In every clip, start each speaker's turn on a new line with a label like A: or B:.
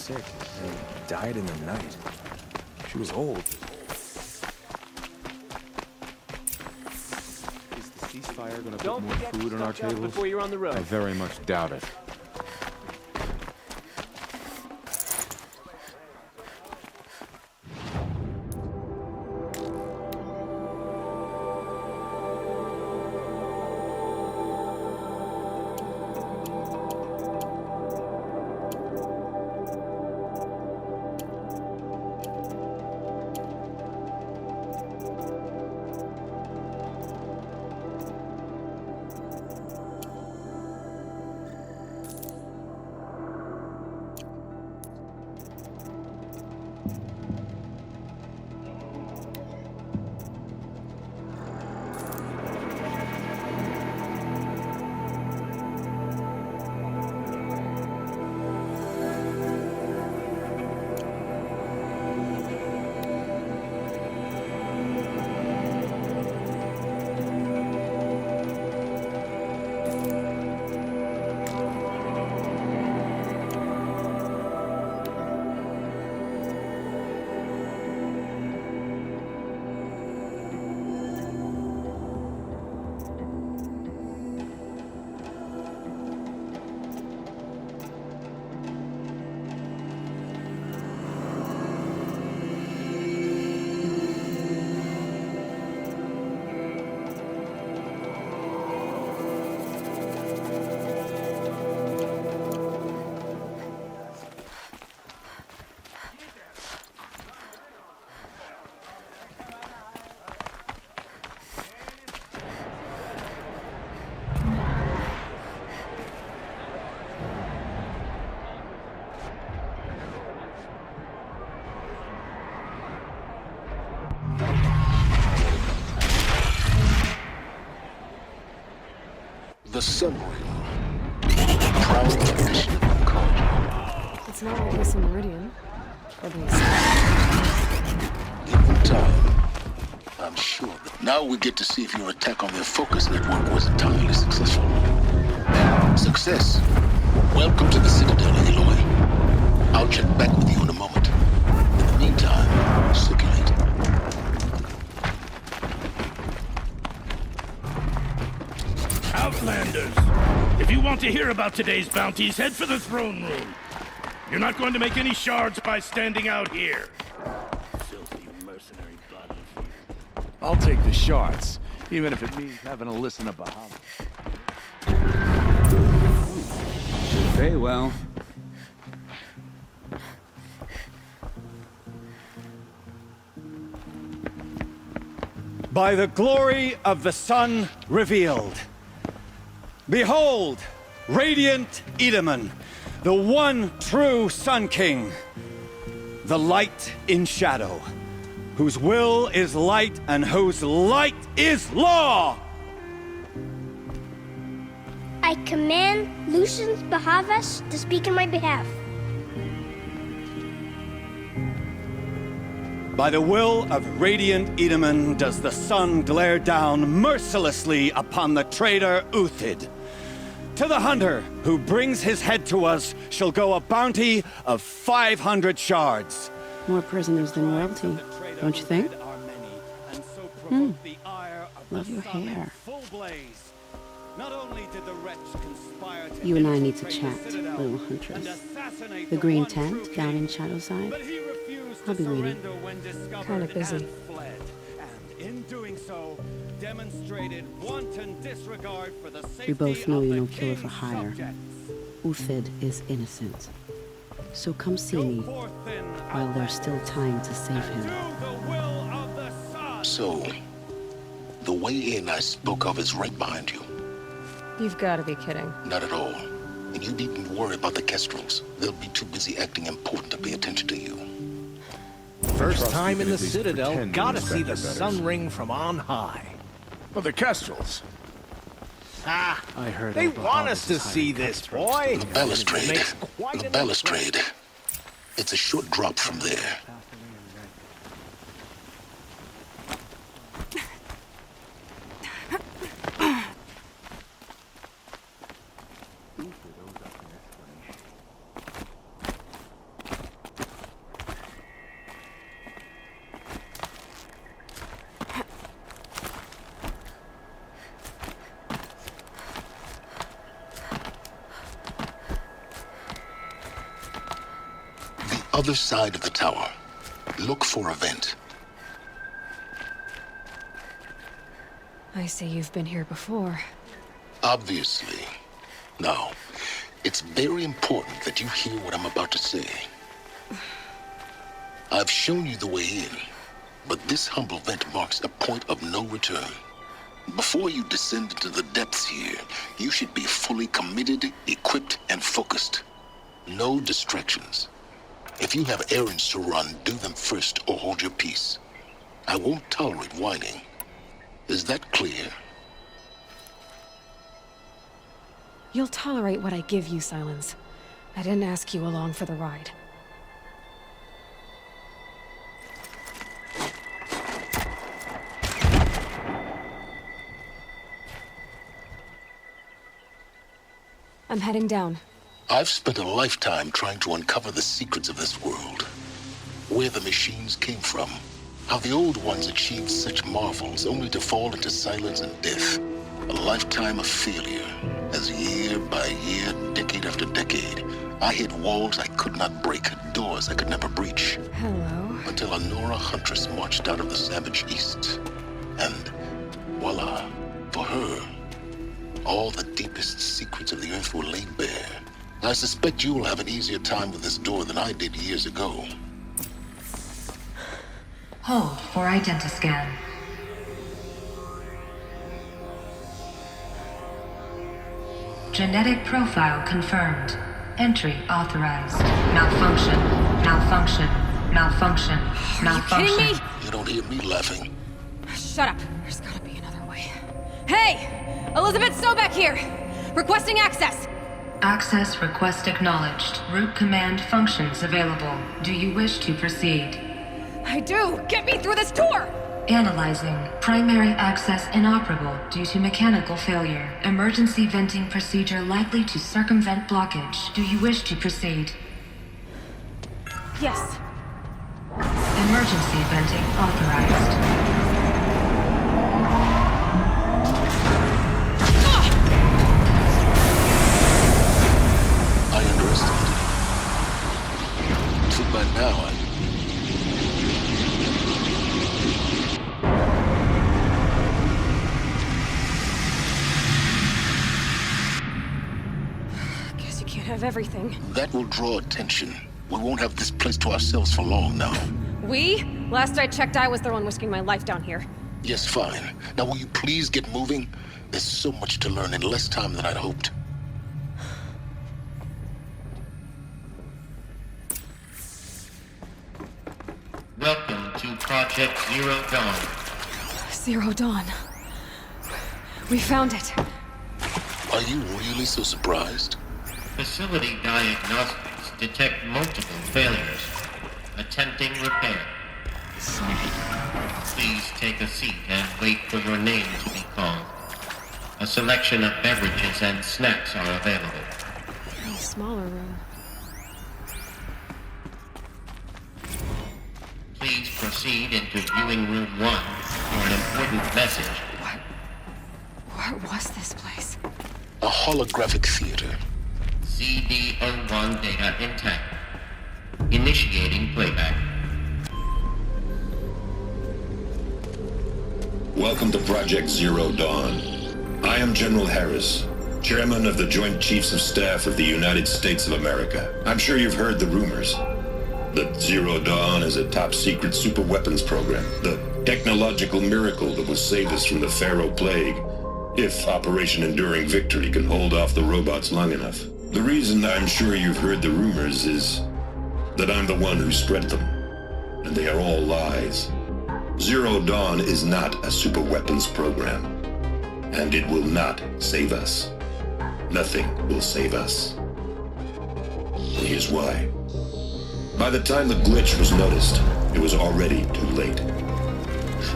A: sick and died in the night. She was old.
B: Is the ceasefire gonna put
C: Don't
B: more
C: forget to
B: food on our
C: stock up
B: tables?
C: before you're on the road.
B: I very much doubt it.
D: The submarine. Proud tradition of culture.
E: It's not like Missing Meridian. At least.
D: Given time, I'm sure that now we get to see if your attack on their focus network was entirely successful. Success. Welcome to the Citadel, Aloy. I'll check back with you in a moment. In the meantime, circulate.
F: Outlanders! If you want to hear about today's bounties, head for the throne room. You're not going to make any shards by standing out here. Filthy mercenary body.
B: I'll take the shards, even if it means having to listen to Bahamut. Should pay well.
G: By the glory of the sun revealed. Behold, radiant Edaman, the one true Sun King, the light in shadow, whose will is light and whose light is law!
H: I command Lucius Bahavas to speak in my behalf.
G: By the will of radiant Edaman does the sun glare down mercilessly upon the traitor Uthid. To the hunter who brings his head to us shall go a bounty of 500 shards.
E: More prisoners than royalty, don't you think? Love your hair. You and I need to chat, little huntress. The green tent down in Shadowside? I'll be waiting.
I: Kind of busy.
E: We both know you're no killer for hire. Uthid is innocent. So come see me while there's still time to save him.
D: So, the way in I spoke of is right behind you.
I: You've got to be kidding.
D: Not at all. And you needn't worry about the Kestrels. They'll be too busy acting important to pay attention to you.
C: First time in the
B: At least
C: Citadel,
B: pretend to
C: gotta
B: respect
C: see
B: their
C: the
B: betters.
C: sun ring from on high.
B: Well, the Kestrels.
C: Ah,
B: I heard
C: they
B: Oba
C: want
B: Hobbs
C: us to
B: is
C: see
B: hiding
C: this,
B: cutthroats
C: boy.
B: in the
D: Balustrade.
C: Makes quite
D: The
C: an
D: balustrade. It's a short drop from there. other side of the tower. Look for a vent.
I: I see you've been here before.
D: Obviously. Now, it's very important that you hear what I'm about to say. I've shown you the way in, but this humble vent marks a point of no return. Before you descend into the depths here, you should be fully committed, equipped, and focused. No distractions. If you have errands to run, do them first or hold your peace. I won't tolerate whining. Is that clear?
I: You'll tolerate what I give you, Silence. I didn't ask you along for the ride. I'm heading down.
D: I've spent a lifetime trying to uncover the secrets of this world. Where the machines came from. How the old ones achieved such marvels only to fall into silence and death. A lifetime of failure. As year by year, decade after decade, I hit walls I could not break, doors I could never breach.
I: Hello.
D: Until a Nora huntress marched out of the savage east. And voila, for her, all the deepest secrets of the earth were laid bare. I suspect you will have an easier time with this door than I did years ago.
J: Hold for identiscan. Genetic profile confirmed. Entry authorized. Malfunction. Malfunction. Malfunction. Malfunction.
I: Are you kidding me?
D: You don't hear me laughing.
I: Shut up. There's gotta be another way. Hey! Elizabeth Sobek here! Requesting access!
J: Access request acknowledged. Root command functions available. Do you wish to proceed?
I: I do! Get me through this door!
J: Analyzing. Primary access inoperable due to mechanical failure. Emergency venting procedure likely to circumvent blockage. Do you wish to proceed?
I: Yes.
J: Emergency venting authorized.
D: I underestimated it. So by now,
I: Guess you can't have everything.
D: that will draw attention. We won't have this place to ourselves for long now.
I: We? Last I checked, I was the one risking my life down here.
D: Yes, fine. Now will you please get moving? There's so much to learn in less time than I'd hoped.
K: Welcome to Project Zero Dawn.
I: Zero Dawn. We found it.
D: Are you really so surprised?
K: Facility diagnostics detect multiple failures. Attempting repair. Please take a seat and wait for your name to be called. A selection of beverages and snacks are available.
I: A smaller room.
K: Please proceed into viewing room 1 for an important message.
I: What was this place?
D: A holographic theater.
K: CD01 data intact. Initiating playback.
L: Welcome to Project Zero Dawn. I am General Harris, Chairman of the Joint Chiefs of Staff of the United States of America. I'm sure you've heard the rumors that Zero Dawn is a top-secret superweapons program, the technological miracle that will save us from the Pharaoh Plague, if Operation Enduring Victory can hold off the robots long enough. The reason I'm sure you've heard the rumors is that I'm the one who spread them, and they are all lies. Zero Dawn is not a superweapons program, and it will not save us. Nothing will save us. Here's why. By the time the glitch was noticed, it was already too late.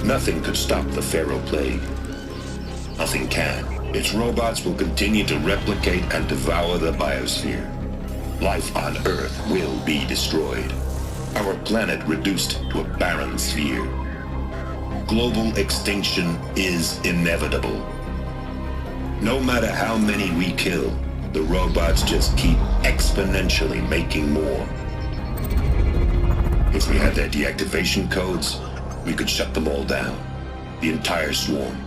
L: Nothing could stop the Pharaoh Plague. Nothing can. Its robots will continue to replicate and devour the biosphere. Life on Earth will be destroyed. Our planet reduced to a barren sphere. Global extinction is inevitable. No matter how many we kill, the robots just keep exponentially making more. If we had their deactivation codes, we could shut them all down. The entire swarm.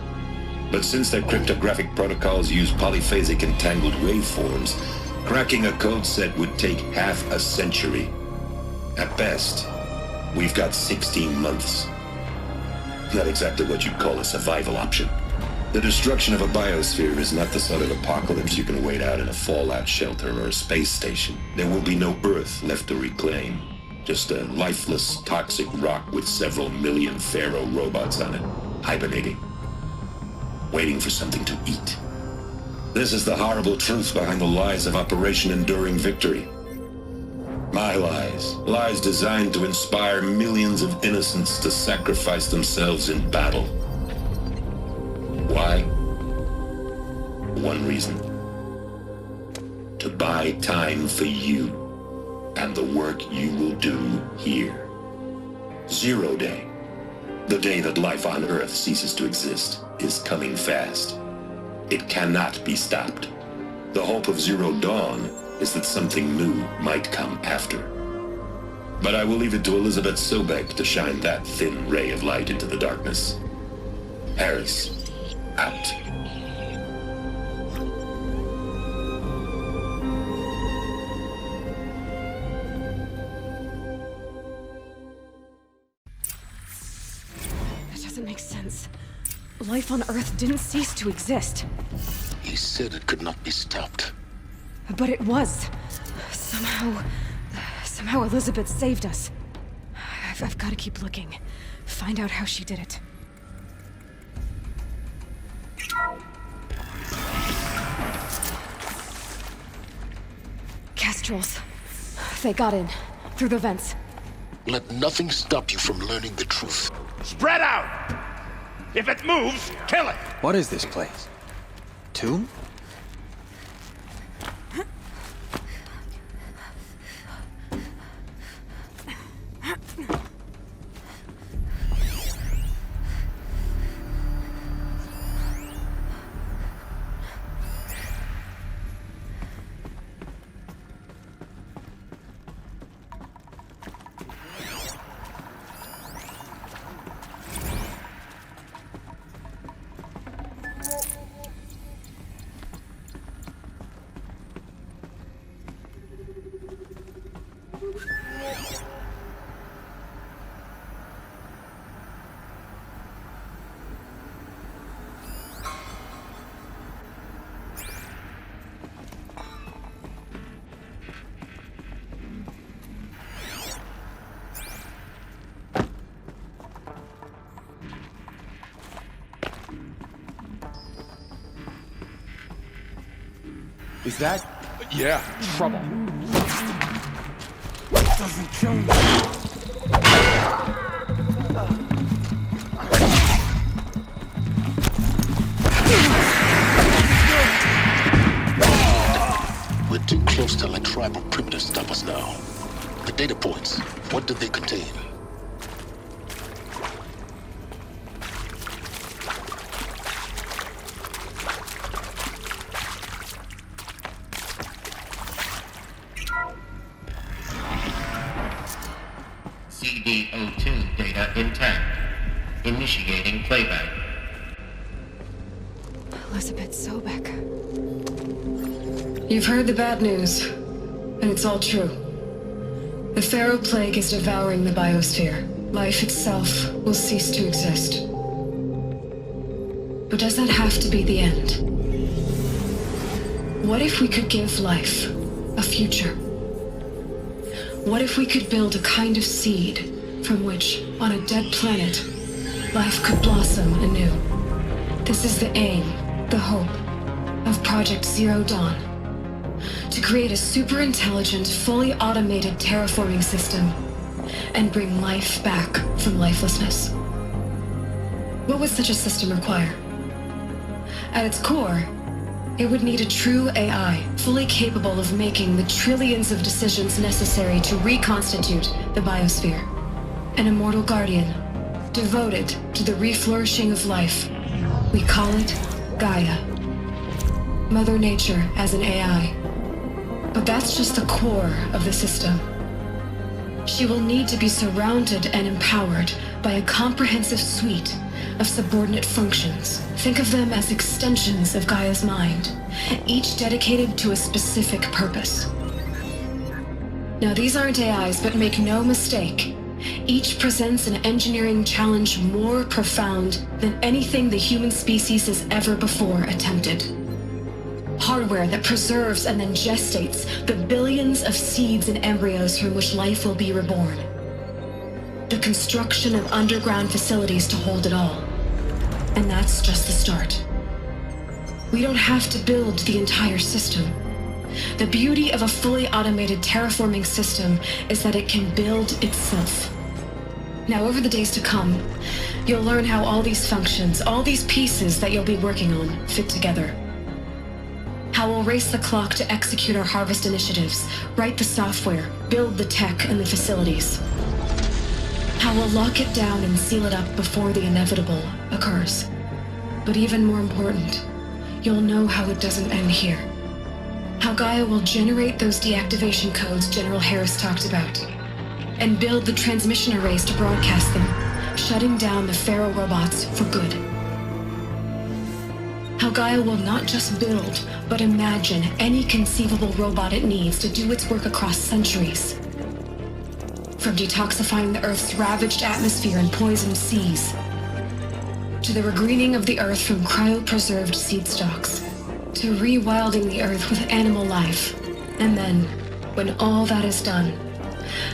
L: But since their cryptographic protocols use polyphasic entangled waveforms, cracking a code set would take half a century. At best, we've got 16 months. Not exactly what you'd call a survival option. The destruction of a biosphere is not the sort of apocalypse you can wait out in a fallout shelter or a space station. There will be no Earth left to reclaim. Just a lifeless, toxic rock with several million Pharaoh robots on it, hibernating, waiting for something to eat. This is the horrible truth behind the lies of Operation Enduring Victory. My lies. Lies designed to inspire millions of innocents to sacrifice themselves in battle. Why? One reason. To buy time for you and the work you will do here. Zero Day, the day that life on Earth ceases to exist, is coming fast. It cannot be stopped. The hope of Zero Dawn is that something new might come after. But I will leave it to Elizabeth Sobek to shine that thin ray of light into the darkness. Harris, out.
I: That doesn't make sense. Life on Earth didn't cease to exist.
D: He said it could not be stopped.
I: But it was. Somehow Elizabeth saved us. I've got to keep looking. Find out how she did it. Kestrels. They got in. Through the vents.
D: Let nothing stop you from learning the truth.
F: Spread out! If it moves, kill it!
A: What is this place? Tomb? Is that?
B: Yeah, trouble.
A: Doesn't kill me.
D: We're too close to let tribal primitives stop us now. The data points, what did they contain?
K: CD02 data intact. Initiating playback.
I: Elizabeth Sobek.
J: You've heard the bad news, and it's all true. The Pharaoh Plague is devouring the biosphere. Life itself will cease to exist. But does that have to be the end? What if we could give life a future? What if we could build a kind of seed from which, on a dead planet, life could blossom anew? This is the aim, the hope, of Project Zero Dawn. To create a super-intelligent, fully automated terraforming system and bring life back from lifelessness. What would such a system require? At its core, it would need a true AI, fully capable of making the trillions of decisions necessary to reconstitute the biosphere. An immortal guardian, devoted to the reflourishing of life. We call it Gaia. Mother Nature as an AI. But that's just the core of the system. She will need to be surrounded and empowered by a comprehensive suite of subordinate functions. Think of them as extensions of Gaia's mind, each dedicated to a specific purpose. Now, these aren't AIs, but make no mistake, each presents an engineering challenge more profound than anything the human species has ever before attempted. Hardware that preserves and then gestates the billions of seeds and embryos from which life will be reborn. The construction of underground facilities to hold it all. And that's just the start. We don't have to build the entire system. The beauty of a fully automated terraforming system is that it can build itself. Now, over the days to come, you'll learn how all these functions, all these pieces that you'll be working on, fit together. How we'll race the clock to execute our harvest initiatives, write the software, build the tech and the facilities. How we'll lock it down and seal it up before the inevitable occurs. But even more important, you'll know how it doesn't end here. How Gaia will generate those deactivation codes General Harris talked about, and build the transmission arrays to broadcast them, shutting down the Pharaoh robots for good. How Gaia will not just build, but imagine any conceivable robot it needs to do its work across centuries. From detoxifying the Earth's ravaged atmosphere and poisoned seas, to the regreening of the Earth from cryopreserved seed stalks, to rewilding the Earth with animal life. And then, when all that is done,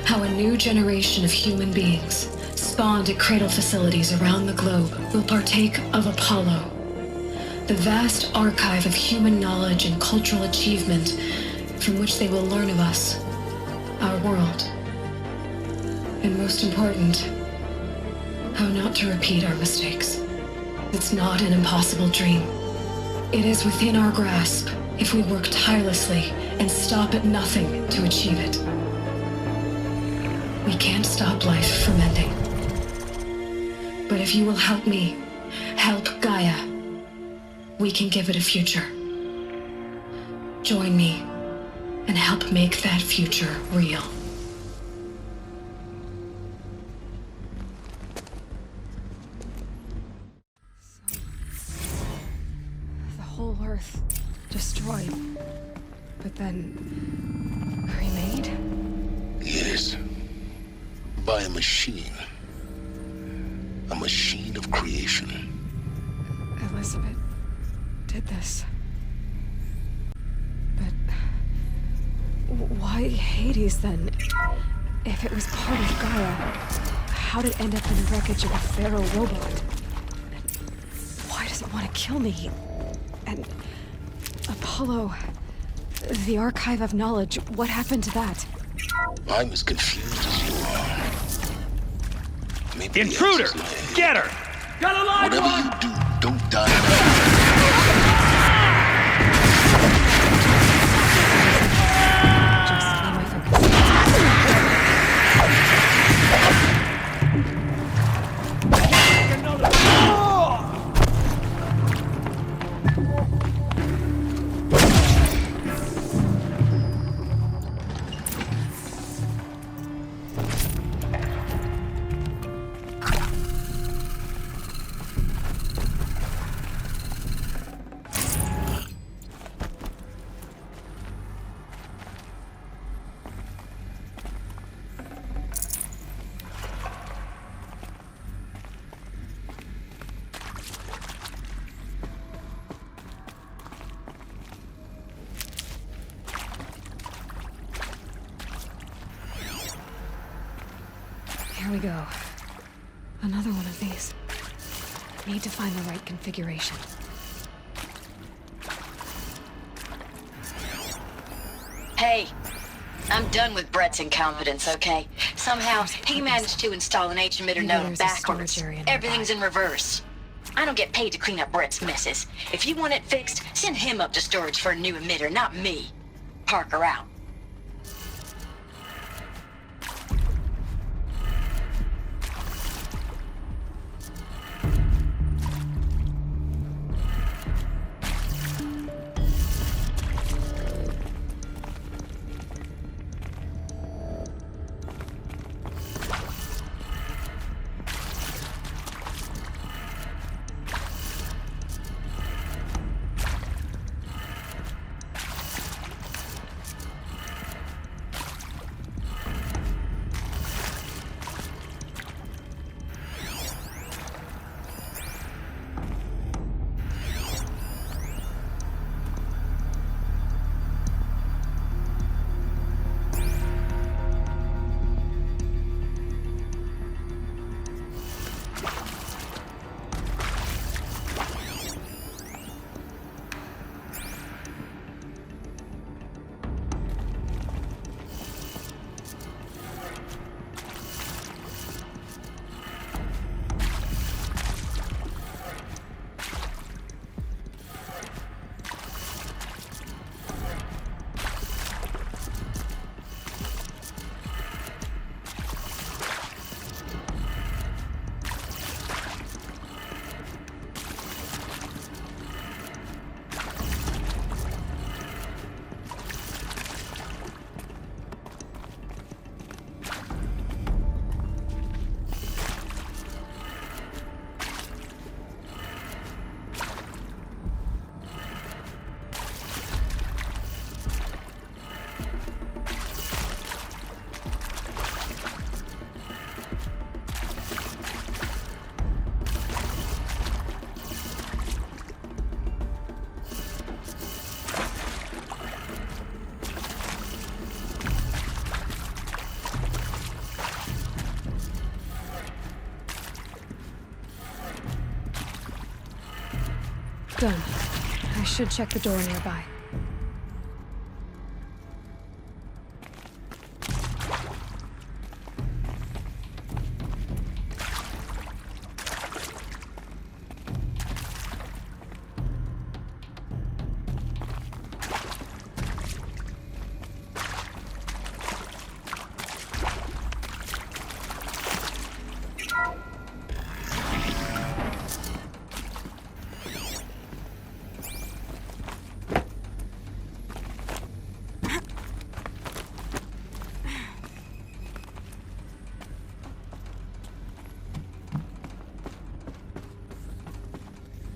J: how a new generation of human beings, spawned at cradle facilities around the globe, will partake of Apollo, the vast archive of human knowledge and cultural achievement from which they will learn of us, our world. And most important, how not to repeat our mistakes. It's not an impossible dream. It is within our grasp if we work tirelessly and stop at nothing to achieve it. We can't stop life from ending. But if you will help me, help Gaia, we can give it a future. Join me and help make that future real.
I: The whole Earth destroyed, but then remade?
D: Yes. By a machine. A machine of creation.
I: Elizabeth did this. But why Hades then? If it was part of Gaia, how'd it end up in the wreckage of a Pharaoh robot? And why does it want to kill me? And Apollo, the archive of knowledge, what happened to that?
D: I'm as confused as you are. Maybe
F: Intruder! Get her! Got a line!
D: Whatever you do, don't die now.
I: Here we go. Another one of these. Need to find the right configuration.
M: Hey, I'm done with Brett's incompetence, okay? Somehow, he managed to install an H-emitter node backwards. Everything's in reverse. I don't get paid to clean up Brett's messes. If you want it fixed, send him up to storage for a new emitter, not me. Parker out.
I: Done. I should check the door nearby.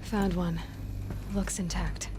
I: Found one. Looks intact.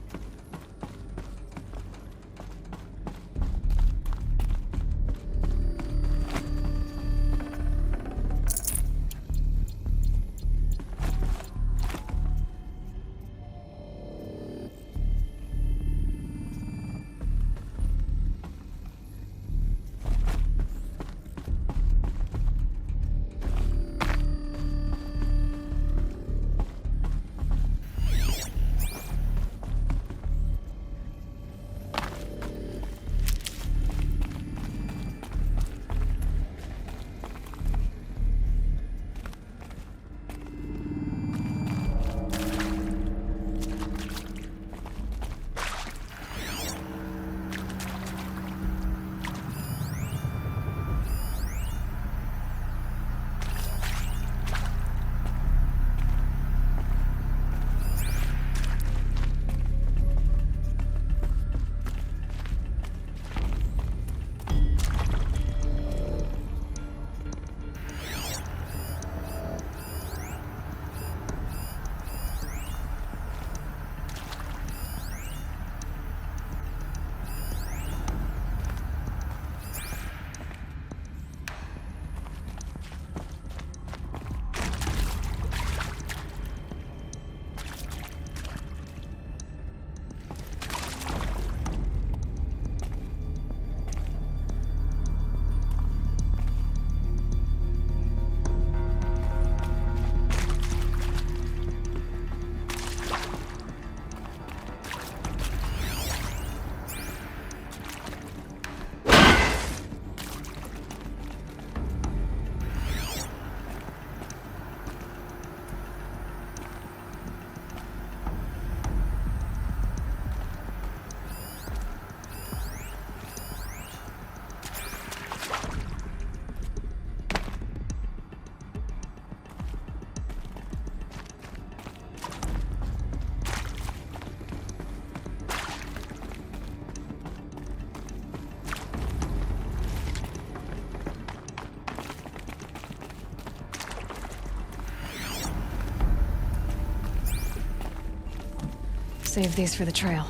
I: Save these for the trail.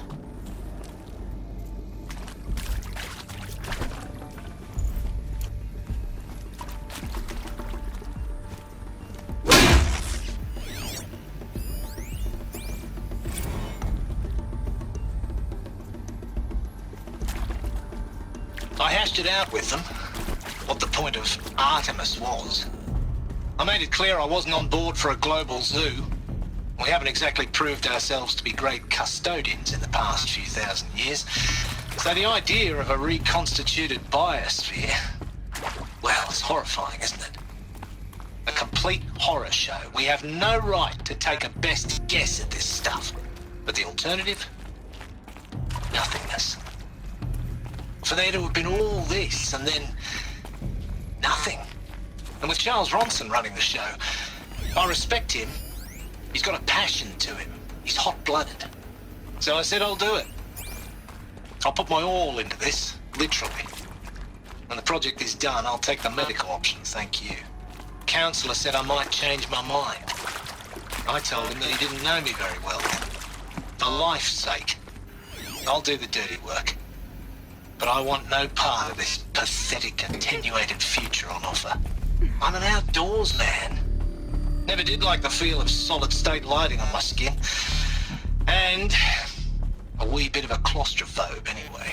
C: I hashed it out with them, what the point of Artemis was. I made it clear I wasn't on board for a global zoo. We haven't exactly proved ourselves to be great custodians in the past few thousand years. So the idea of a reconstituted biosphere, well, it's horrifying, isn't it? A complete horror show. We have no right to take a best guess at this stuff. But the alternative? Nothingness. For there to have been all this and then nothing. And with Charles Ronson running the show, I respect him. He's got a passion to him. He's hot-blooded. So I said I'll do it. I'll put my all into this, literally. When the project is done, I'll take the medical option, thank you. Counselor said I might change my mind. I told him that he didn't know me very well. For life's sake, I'll do the dirty work. But I want no part of this pathetic, attenuated future on offer. I'm an outdoors man. Never did like the feel of solid-state lighting on my skin. And a wee bit of a claustrophobe, anyway.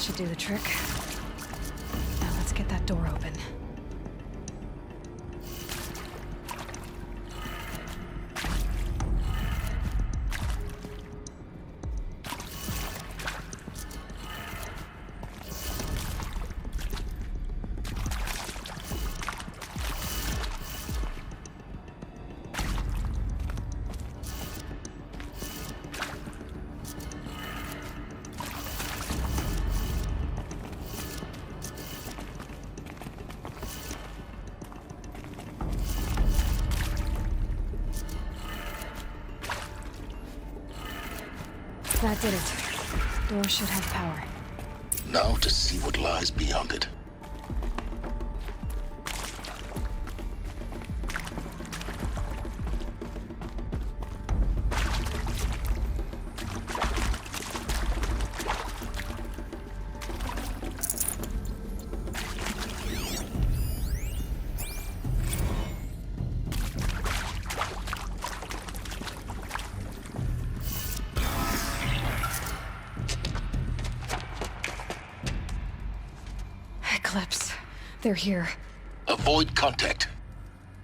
I: should do the trick. Now let's get that door open. That did it. Door should have power.
D: Now to see what lies beyond it.
I: Eclipse. They're here.
D: Avoid contact.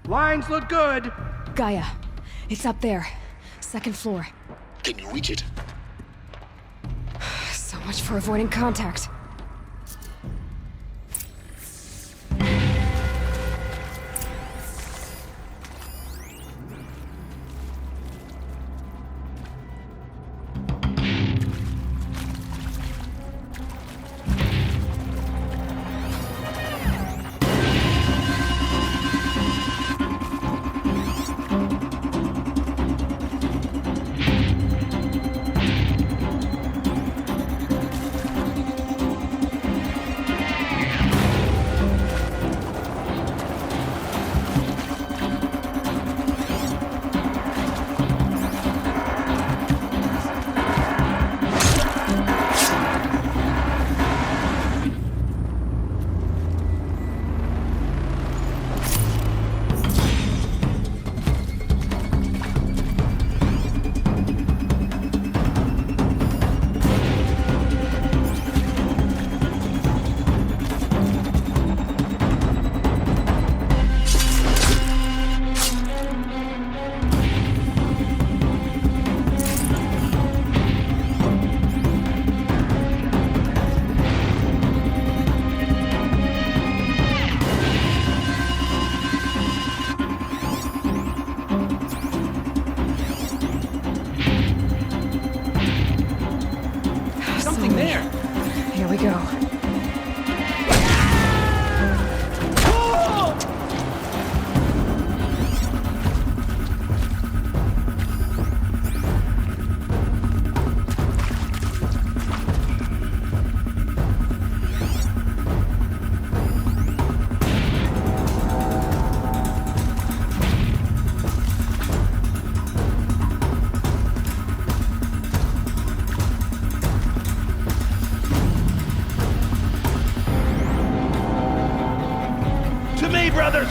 B: Lines look good.
I: Gaia. It's up there. Second floor.
D: Can you reach it?
I: So much for avoiding contact. Here we go.
F: Brothers!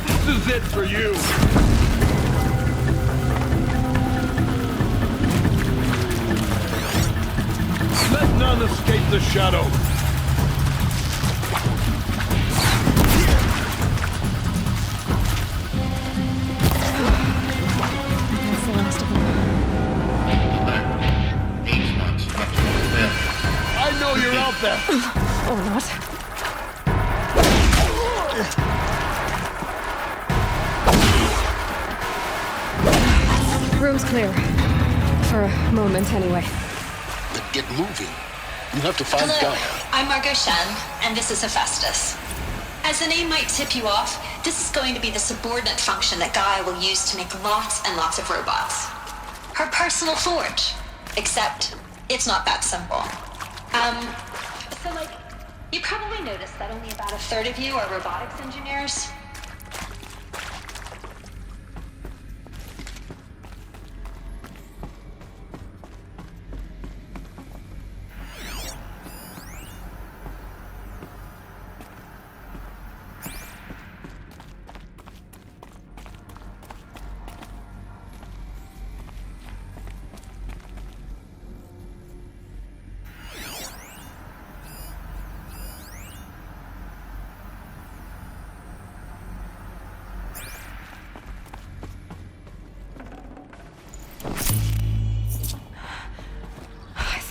F: This is it for you! Let none escape the shadow! You're out there.
I: Or not. Room's clear. For a moment, anyway.
D: Then get moving. You have to find
M: Hello,
D: Gaia.
M: I'm Margot Shen, and this is Hephaestus. As the name might tip you off, this is going to be the subordinate function that Gaia will use to make lots and lots of robots. Her personal forge. Except, it's not that simple. You probably noticed that only about a third of you are robotics engineers.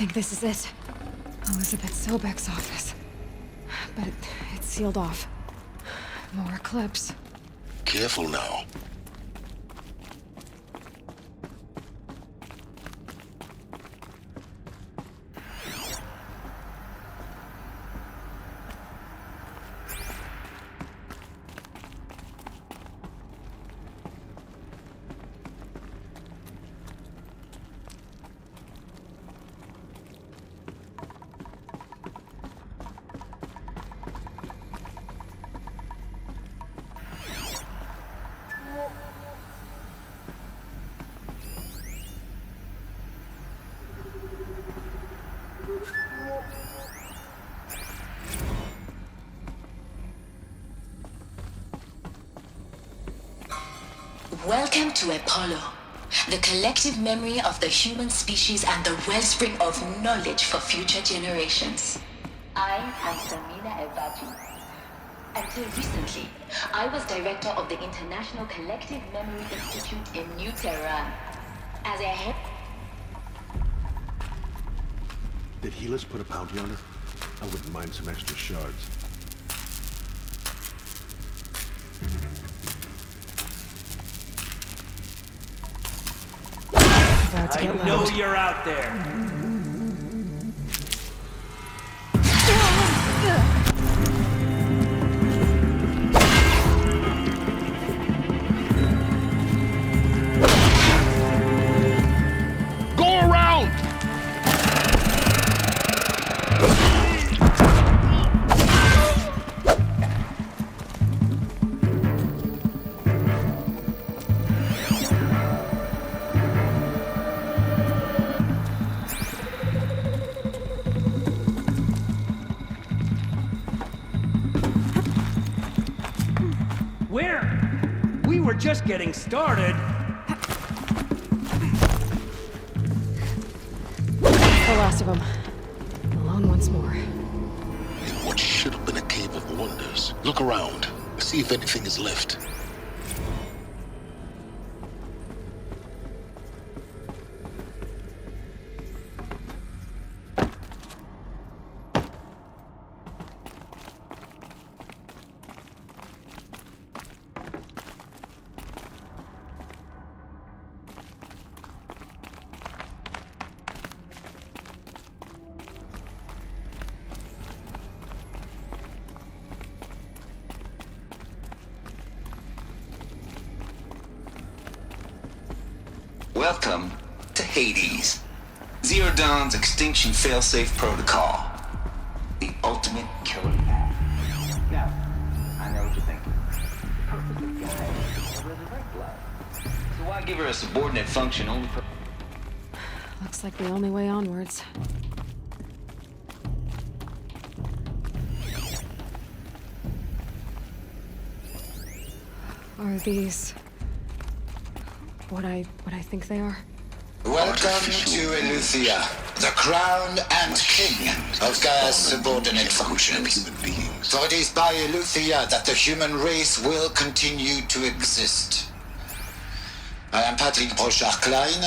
I: think this is it. Elizabeth Sobek's office. But it's sealed off. More clips.
D: Careful now.
M: Welcome to Apollo, the collective memory of the human species and the wellspring of knowledge for future generations. I am Samina Evaji. Until recently, I was director of the International Collective Memory Institute in New Tehran. As a head...
N: Did Helis put a bounty on her? I wouldn't mind some extra shards.
O: I know you're out there.
B: Go around!
O: Just getting started.
I: The last of them. Alone once more.
D: In what should have been a cave of wonders. Look around. See if anything is left.
C: Welcome to Hades, Zero Dawn's extinction failsafe protocol. The ultimate killer app. Now, I know what you're thinking. The purpose of Gaia is to resurrect life. So why give her a subordinate function only for...
I: Looks like the only way onwards. Are these... what I think they are?
C: Welcome to Eleuthia, the crown and king of Gaia's subordinate functions. For it is by Eleuthia that the human race will continue to exist. I am Patrick Brochard-Klein,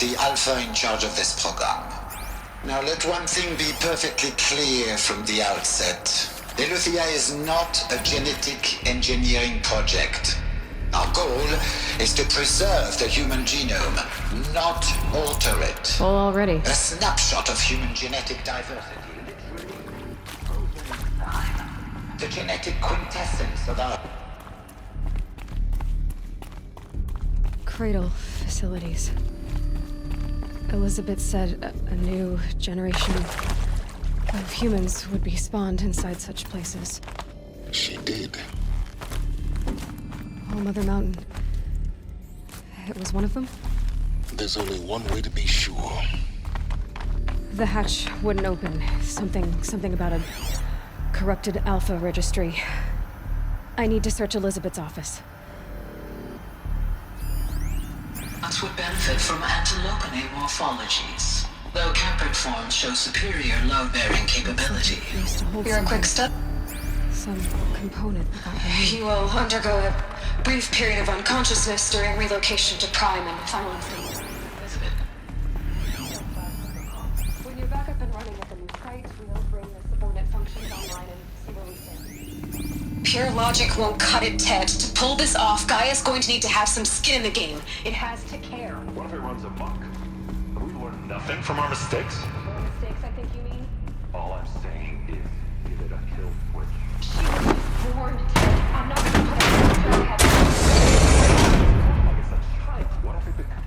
C: the Alpha in charge of this program. Now let one thing be perfectly clear from the outset. Eleuthia is not a genetic engineering project. Our goal is to preserve the human genome, not alter it.
I: Full already.
C: A snapshot of human genetic diversity, literally frozen in time. The genetic quintessence of our...
I: Cradle facilities. Elizabeth said a new generation of humans would be spawned inside such places.
D: She did.
I: Oh, Mother Mountain. It was one of them?
D: There's only one way to be sure.
I: The hatch wouldn't open. Something about a corrupted Alpha registry. I need to search Elizabeth's office.
C: Plants would benefit from antilopinate morphologies, though caprid forms show superior load-bearing capability.
I: You're a quick step? Some component.
P: You will undergo a brief period of unconsciousness during relocation to Prime and final instinct.
C: Elizabeth.
I: When you're back
P: Pure logic won't cut it, Ted. To pull this off, Gaia's going to need to have some skin in the game. It has to care.
L: What if it runs amok? We learned nothing from our mistakes?
P: Mistakes, I think you mean?
L: All I'm saying is, give it a kill switch.
P: She was born, Ted. I'm not going to put a gun to her head.
L: I guess that's right. What if it becomes...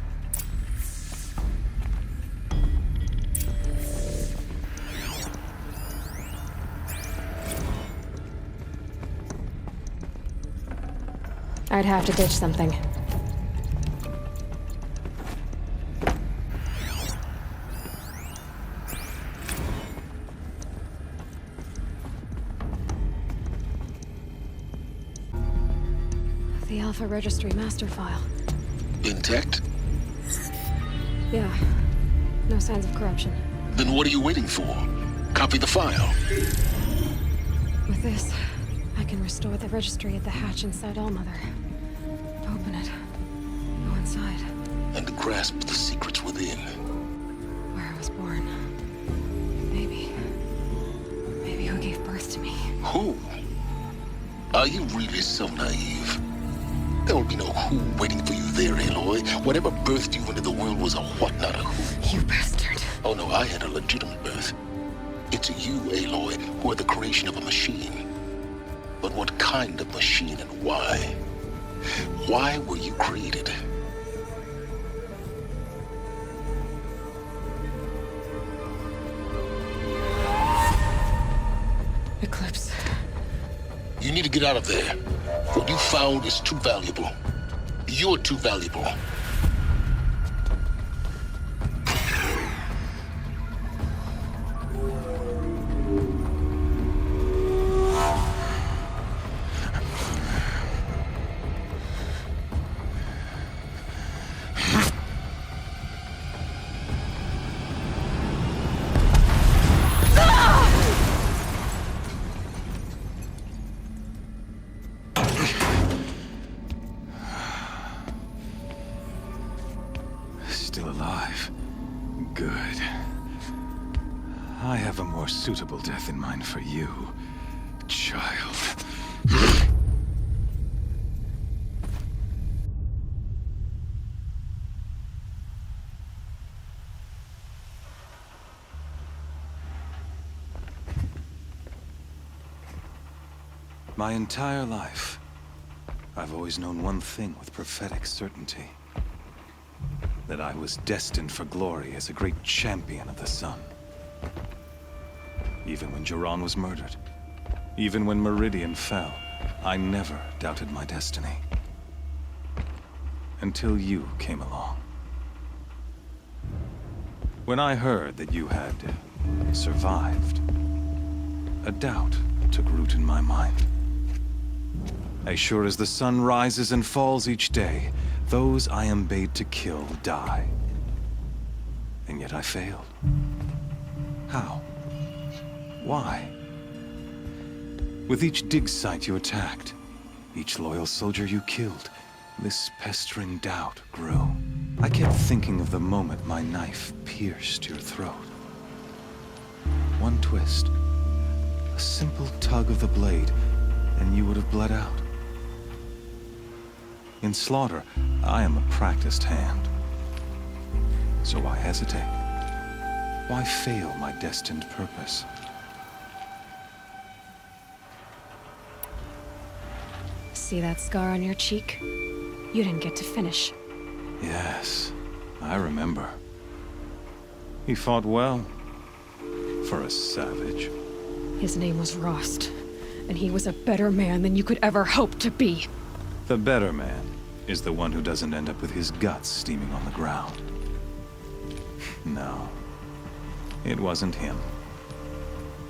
I: I'd have to ditch something. The Alpha Registry master file.
D: Intact?
I: Yeah. No signs of corruption.
D: Then what are you waiting for? Copy the file.
I: With this, I can restore the registry at the hatch inside Allmother. Open it. Go inside.
D: And grasp the secrets within.
I: Where I was born. Maybe who gave birth to me.
D: Who? Are you really so naive? There will be no who waiting for you there, Aloy. Whatever birthed you into the world was a what, not a who.
I: You bastard.
D: Oh no, I had a legitimate birth. It's you, Aloy, who are the creation of a machine. But what kind of machine and why? Why were you created?
I: Eclipse.
D: You need to get out of there. What you found is too valuable. You're too valuable.
A: Still alive. Good. I have a more suitable death in mind for you, child. My entire life, I've always known one thing with prophetic certainty. That I was destined for glory as a great champion of the sun. Even when Jiran was murdered, even when Meridian fell, I never doubted my destiny. Until you came along. When I heard that you had survived, a doubt took root in my mind. As sure as the sun rises and falls each day, those I am bade to kill die. And yet I failed. How? Why? With each dig site you attacked, each loyal soldier you killed, this pestering doubt grew. I kept thinking of the moment my knife pierced your throat. One twist, a simple tug of the blade, and you would have bled out. In slaughter, I am a practiced hand. So why hesitate? Why fail my destined purpose?
I: See that scar on your cheek? You didn't get to finish.
A: Yes, I remember. He fought well. For a savage.
I: His name was Rost, and he was a better man than you could ever hope to be.
A: The better man is the one who doesn't end up with his guts steaming on the ground. No, it wasn't him.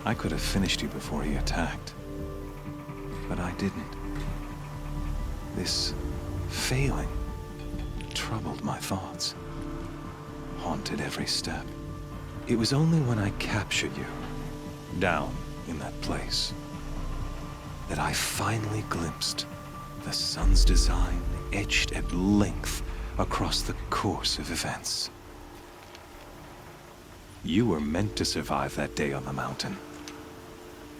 A: I could have finished you before he attacked. But I didn't. This failing troubled my thoughts, haunted every step. It was only when I captured you, down in that place, that I finally glimpsed the sun's design etched at length across the course of events. You were meant to survive that day on the mountain.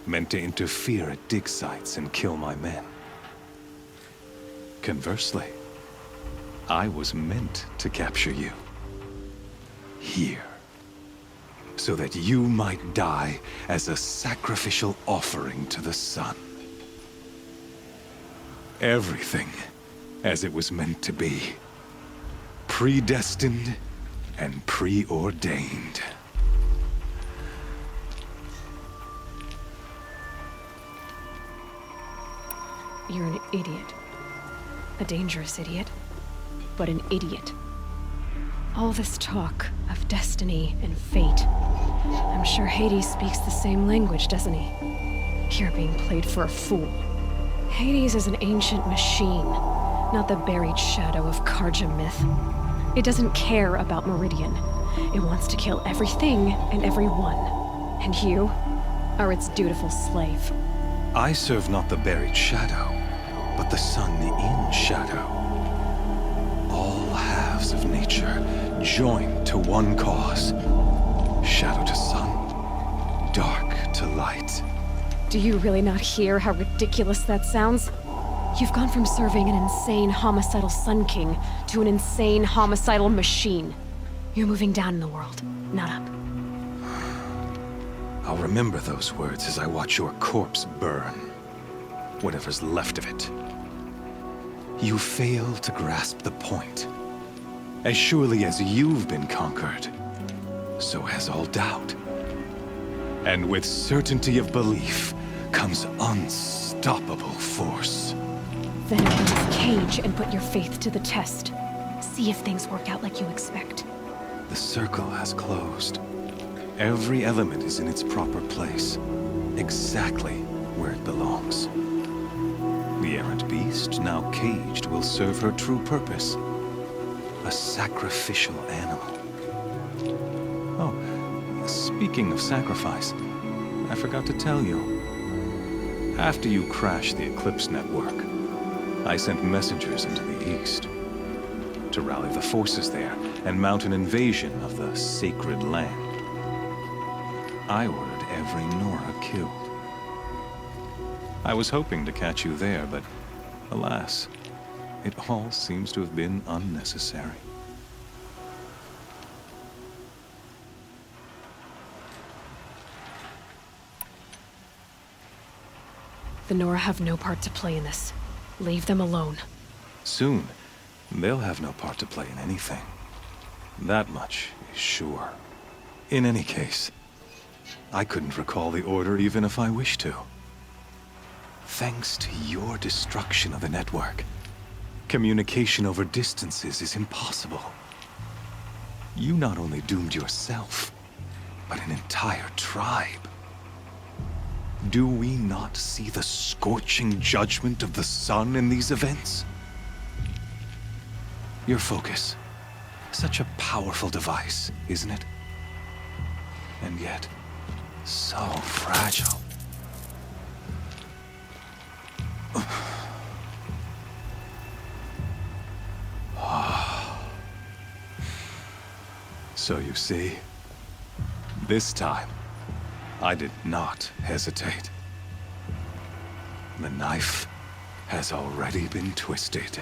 A: meant to interfere at dig sites and kill my men. Conversely, I was meant to capture you. Here. So that you might die as a sacrificial offering to the sun. Everything as it was meant to be. Predestined and preordained.
I: You're an idiot. A dangerous idiot, but an idiot. All this talk of destiny and fate. I'm sure Hades speaks the same language, doesn't he? You're being played for a fool. Hades is an ancient machine, not the buried shadow of Karja myth. It doesn't care about Meridian. It wants to kill everything and everyone. And you are its dutiful slave.
A: I serve not the buried shadow, but the sun in shadow. All halves of nature joined to one cause. Shadow to sun, dark to light.
I: Do you really not hear how ridiculous that sounds? You've gone from serving an insane homicidal Sun King to an insane homicidal machine. You're moving down in the world, not up.
A: I'll remember those words as I watch your corpse burn. Whatever's left of it. You fail to grasp the point. As surely as you've been conquered, so has all doubt. And with certainty of belief comes unstoppable force.
I: Then open this cage and put your faith to the test. See if things work out like you expect.
A: The circle has closed. Every element is in its proper place, exactly where it belongs. The errant beast, now caged, will serve her true purpose. A sacrificial animal. Oh, speaking of sacrifice, I forgot to tell you. After you crashed the Eclipse network, I sent messengers into the east to rally the forces there and mount an invasion of the sacred land. I ordered every Nora killed. I was hoping to catch you there, but alas, it all seems to have been unnecessary.
I: The Nora have no part to play in this. Leave them alone.
A: Soon, they'll have no part to play in anything. That much is sure. In any case, I couldn't recall the order even if I wished to. Thanks to your destruction of the network, communication over distances is impossible. You not only doomed yourself, but an entire tribe. Do we not see the scorching judgment of the sun in these events? Your focus. Such a powerful device, isn't it? And yet, so fragile. So you see, this time, I did not hesitate. The knife has already been twisted.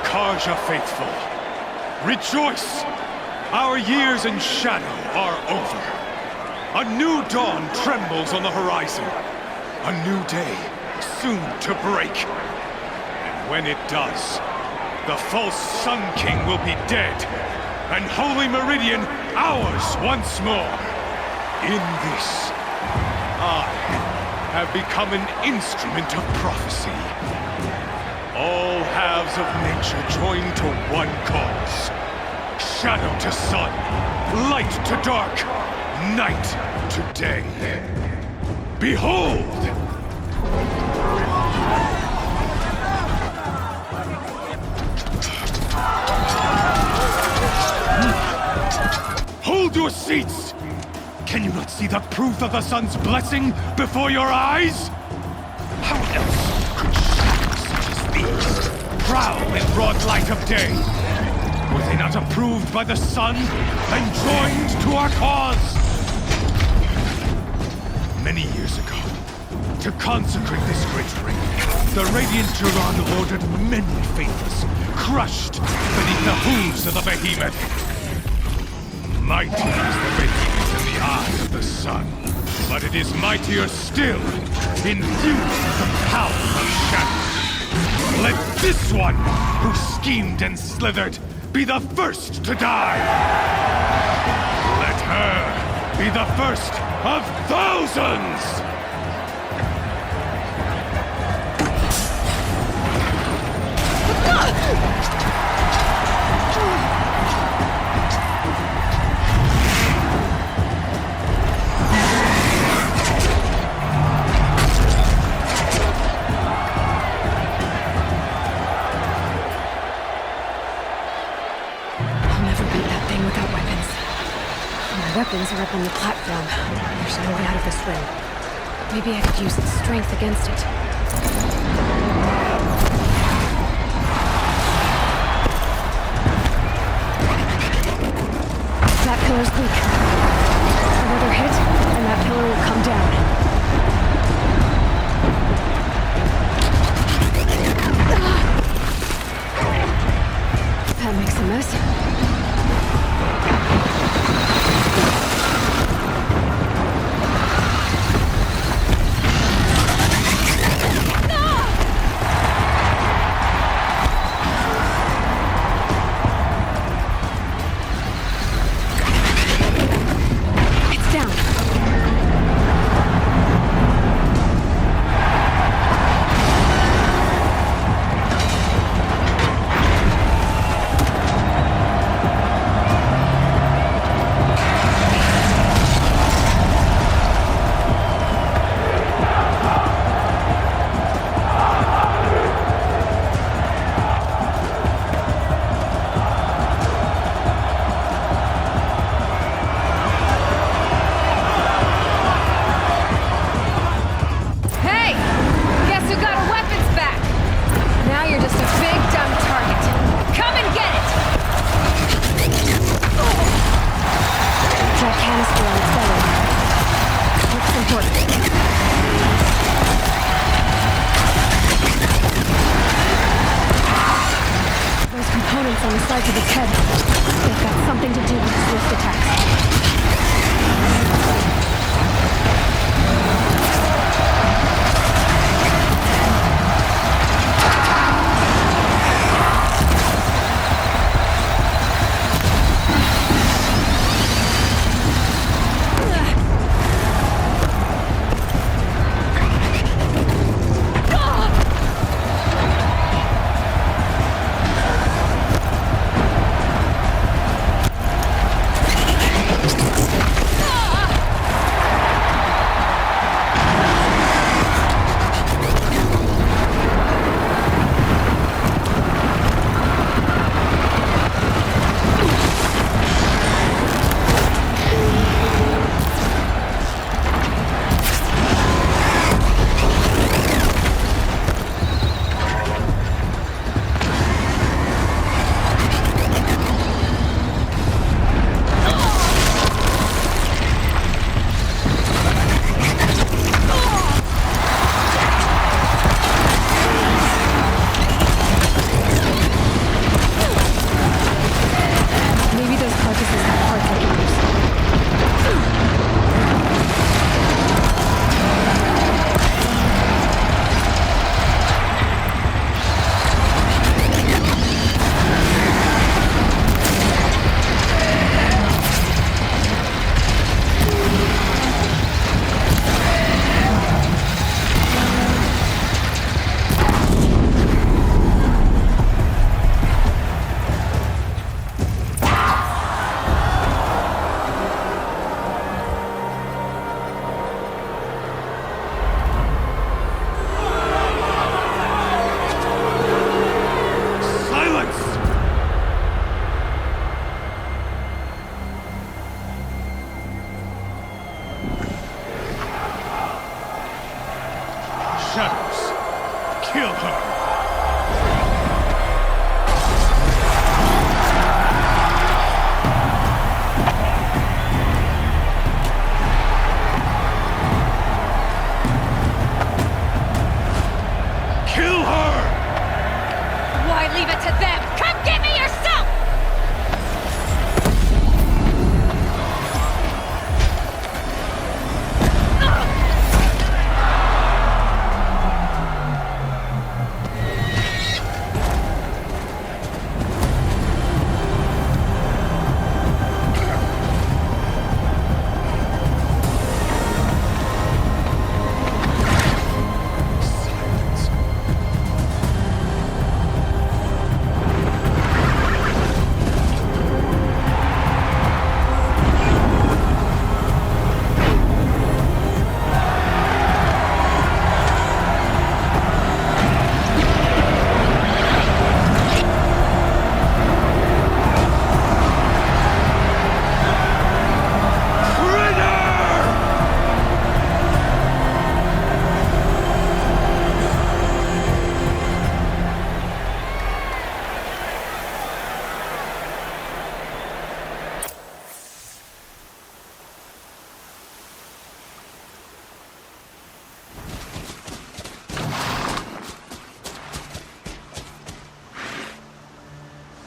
A: Karja faithful, rejoice! Our years in shadow are over. A new dawn trembles on the horizon. A new day soon to break. And when it does, the false Sun King will be dead, and Holy Meridian ours once more. In this, I have become an instrument of prophecy. All halves of nature join to one cause. Shadow to sun, light to dark, night to day. Behold!
F: seats! Can you not see the proof of the sun's blessing before your eyes? How else could shadows such as these prowl in broad light of day? Were they not approved by the sun and joined to our cause? Many years ago, to consecrate this great ring, the Radiant Turan ordered many faithless, crushed beneath the hooves of the behemoth. Mighty is the behemoth in the eye of the sun, but it is mightier still, infused with the power of shadow. Let this one, who schemed and slithered, be the first to die! Let her be the first of thousands!
I: Weapons are up on the platform. There's no way out of this ring. Maybe I could use its strength against it. That pillar's weak. Another hit, and that pillar will come down. That makes a mess.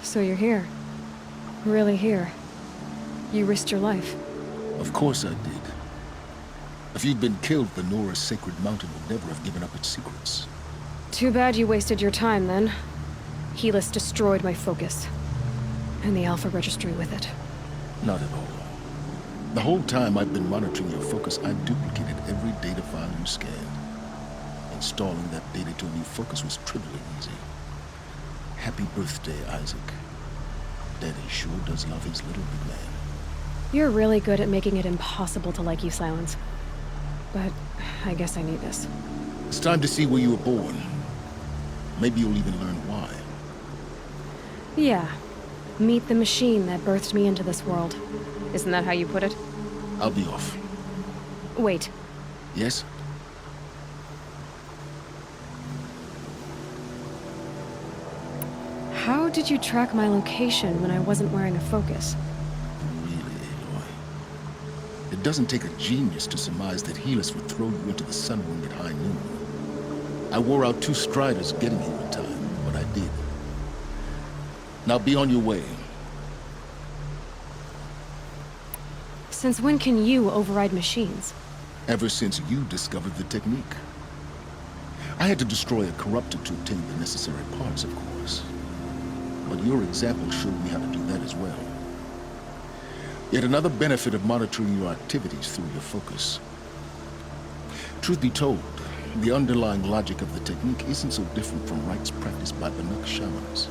I: So you're here. Really here. You risked your life.
D: Of course I did. If you'd been killed, the Nora's Sacred Mountain would never have given up its secrets.
I: Too bad you wasted your time, then. Helis destroyed my focus. And the Alpha Registry with it.
D: Not at all. The whole time I've been monitoring your focus, I've duplicated every data file you scanned. Installing that data to a new focus was trivially easy. Happy birthday, Isaac. Daddy sure does love his little big man.
I: You're really good at making it impossible to like you, Silence. But I guess I need this.
D: It's time to see where you were born. Maybe you'll even learn why.
I: Yeah. Meet the machine that birthed me into this world. Isn't that how you put it?
D: I'll be off.
I: Wait.
D: Yes?
I: How did you track my location when I wasn't wearing a focus?
D: Really, Aloy? It doesn't take a genius to surmise that Helis would throw you into the Sun Ring at high noon. I wore out 2 striders getting here in time, but I did. Now be on your way.
I: Since when can you override machines?
D: Ever since you discovered the technique. I had to destroy a corruptor to obtain the necessary parts, of course. But your example showed me how to do that as well. Yet another benefit of monitoring your activities through your focus. Truth be told, the underlying logic of the technique isn't so different from rites practiced by Banuk shamans.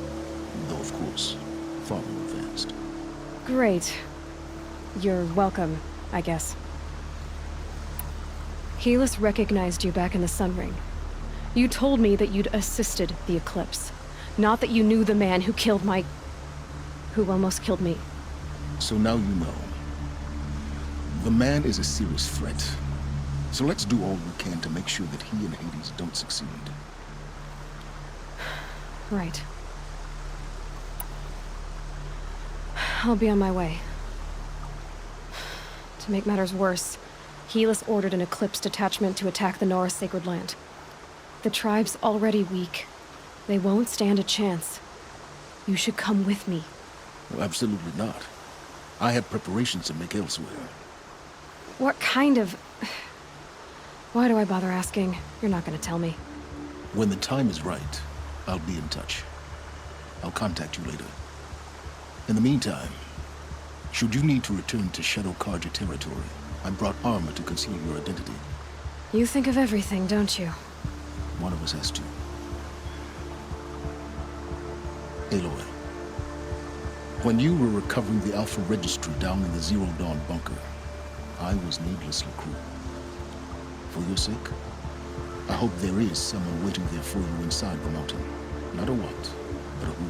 D: Though, of course, far more advanced.
I: Great. You're welcome, I guess. Helis recognized you back in the Sun Ring. You told me that you'd assisted the Eclipse. Not that you knew the man who killed who almost killed me.
D: So now you know. The man is a serious threat. So let's do all we can to make sure that he and Hades don't succeed.
I: Right. I'll be on my way. To make matters worse, Helis ordered an Eclipse detachment to attack the Nora Sacred Land. The tribe's already weak. They won't stand a chance. You should come with me.
D: Well, absolutely not. I have preparations to make elsewhere.
I: What kind of... Why do I bother asking? You're not gonna tell me.
D: When the time is right, I'll be in touch. I'll contact you later. In the meantime, should you need to return to Shadow Carja territory, I brought armor to conceal your identity.
I: You think of everything, don't you?
D: One of us has to. Aloy, when you were recovering the Alpha Registry down in the Zero Dawn bunker, I was needlessly cruel. For your sake, I hope there is someone waiting there for you inside the mountain. Not a what, but a who.